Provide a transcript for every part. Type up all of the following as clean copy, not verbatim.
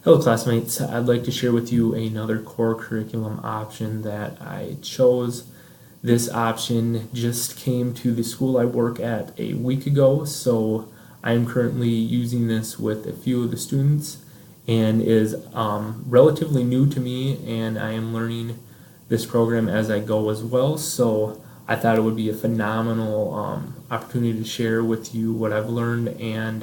Hello classmates, I'd like to share with you another core curriculum option that I chose. This option just came to the school I work at a week ago, so I am currently using this with a few of the students and is relatively new to me, and I am learning this program as I go as well, so I thought it would be a phenomenal opportunity to share with you what I've learned and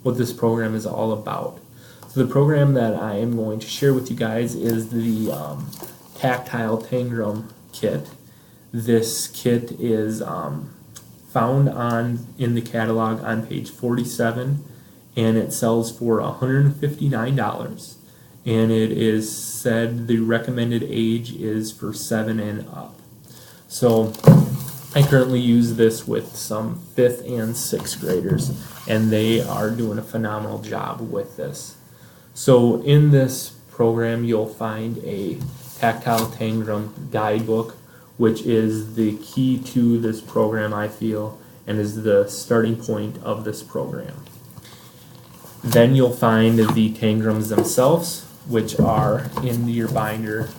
what this program is all about. So the program that I am going to share with you guys is the Tactile Tangram kit. This kit is found in the catalog on page 47, and it sells for $159, and it is said the recommended age is for 7 and up. So I currently use this with some 5th and 6th graders, and they are doing a phenomenal job with this. So in this program, you'll find a Tactile Tangram guidebook, which is the key to this program, I feel, and is the starting point of this program. Then you'll find the tangrams themselves, which are in your binder,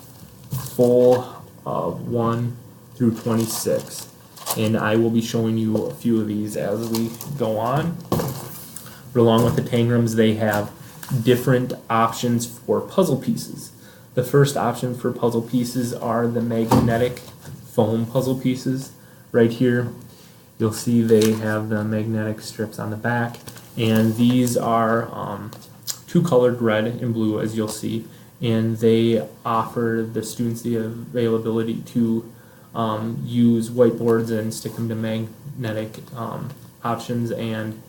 full of 1 through 26. And I will be showing you a few of these as we go on. But along with the tangrams, they have different options for puzzle pieces. The first option for puzzle pieces are the magnetic foam puzzle pieces. Right here, you'll see they have the magnetic strips on the back, and these are two-colored, red and blue, as you'll see, and they offer the students the availability to use whiteboards and stick them to magnetic options, and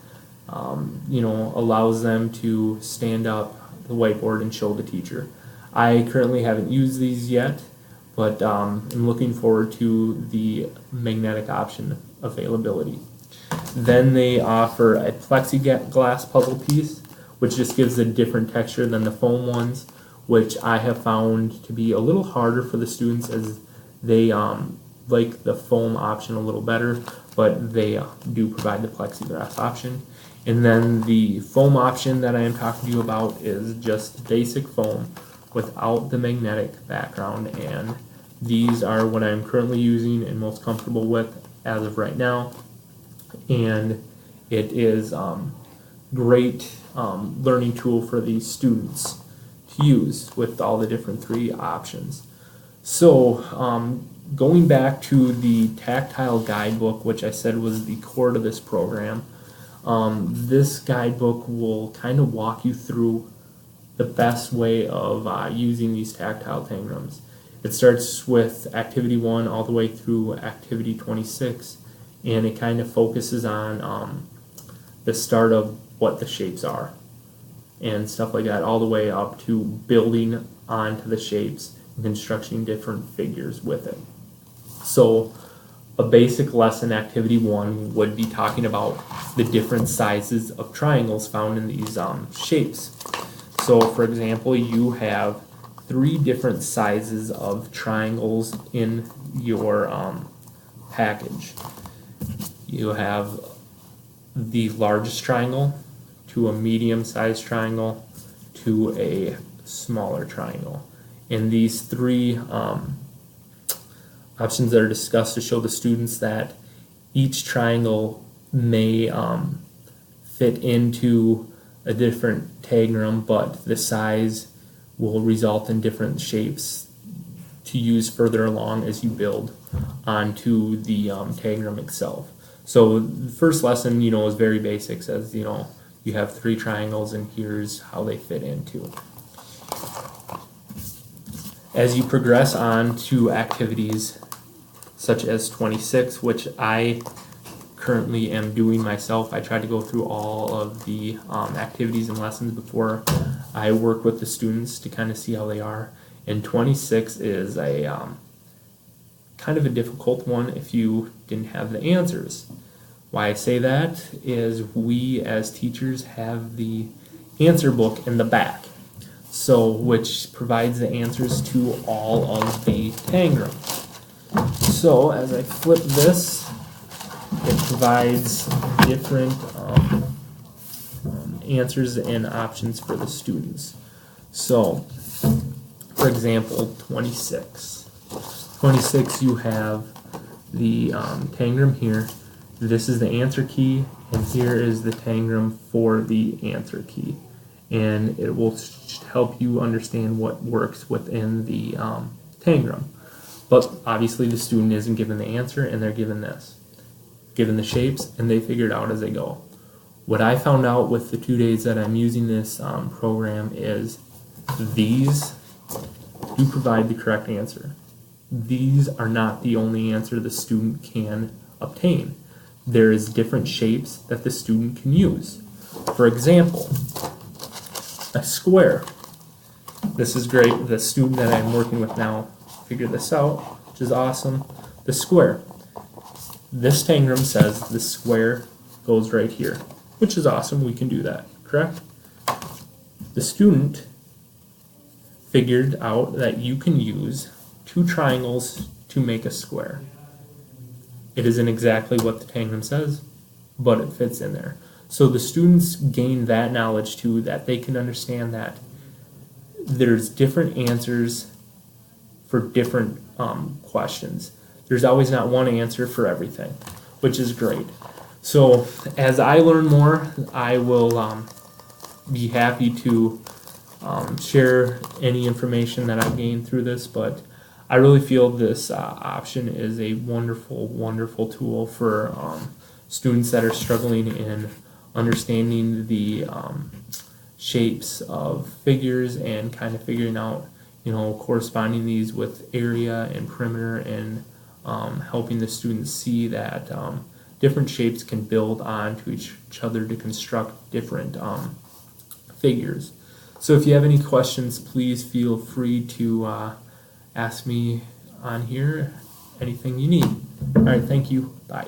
allows them to stand up the whiteboard and show the teacher. I currently haven't used these yet, but I'm looking forward to the magnetic option availability. Then they offer a plexiglass puzzle piece, which just gives a different texture than the foam ones, which I have found to be a little harder for the students, as they like the foam option a little better, but they do provide the plexiglass option. And then the foam option that I am talking to you about is just basic foam without the magnetic background, and these are what I'm currently using and most comfortable with as of right now. And it is great learning tool for these students to use with all the different 3 options. So going back to the tactile guidebook, which I said was the core to this program, this guidebook will kind of walk you through the best way of using these tactile tangrams. It starts with activity 1 all the way through activity 26, and it kind of focuses on the start of what the shapes are and stuff like that, all the way up to building onto the shapes and constructing different figures with it. So a basic lesson, activity 1, would be talking about the different sizes of triangles found in these shapes. So for example, you have 3 different sizes of triangles in your package. You have the largest triangle, to a medium-sized triangle, to a smaller triangle. And these 3 options that are discussed to show the students that each triangle may fit into a different tangram, but the size will result in different shapes to use further along as you build onto the tangram itself. So the first lesson, is very basic, says, you have 3 triangles and here's how they fit into. As you progress on to activities such as 26, which I currently am doing myself, I try to go through all of the activities and lessons before I work with the students to kind of see how they are. And 26 is a kind of a difficult one if you didn't have the answers. Why I say that is we as teachers have the answer book in the back, so which provides the answers to all of the tangrams. So as I flip this, it provides different answers and options for the students. So, for example, 26. 26, you have the tangram here. This is the answer key, and here is the tangram for the answer key. And it will help you understand what works within the tangram. But obviously the student isn't given the answer, and they're given this. Given the shapes, and they figure it out as they go. What I found out with the 2 days that I'm using this program is these do provide the correct answer. These are not the only answer the student can obtain. There is different shapes that the student can use. For example, a square. This is great. The student that I'm working with now figured this out, which is awesome. The square. This tangram says the square goes right here, which is awesome. We can do that, correct? The student figured out that you can use 2 triangles to make a square. It isn't exactly what the tangram says, but it fits in there. So the students gain that knowledge too, that they can understand that there's different answers for different questions. There's always not one answer for everything, which is great. So as I learn more, I will be happy to share any information that I've gained through this, but I really feel this option is a wonderful, wonderful tool for students that are struggling in understanding the shapes of figures and kind of figuring out, corresponding these with area and perimeter, and helping the students see that different shapes can build onto each other to construct different figures. So if you have any questions, please feel free to ask me on here anything you need. All right, thank you. Bye.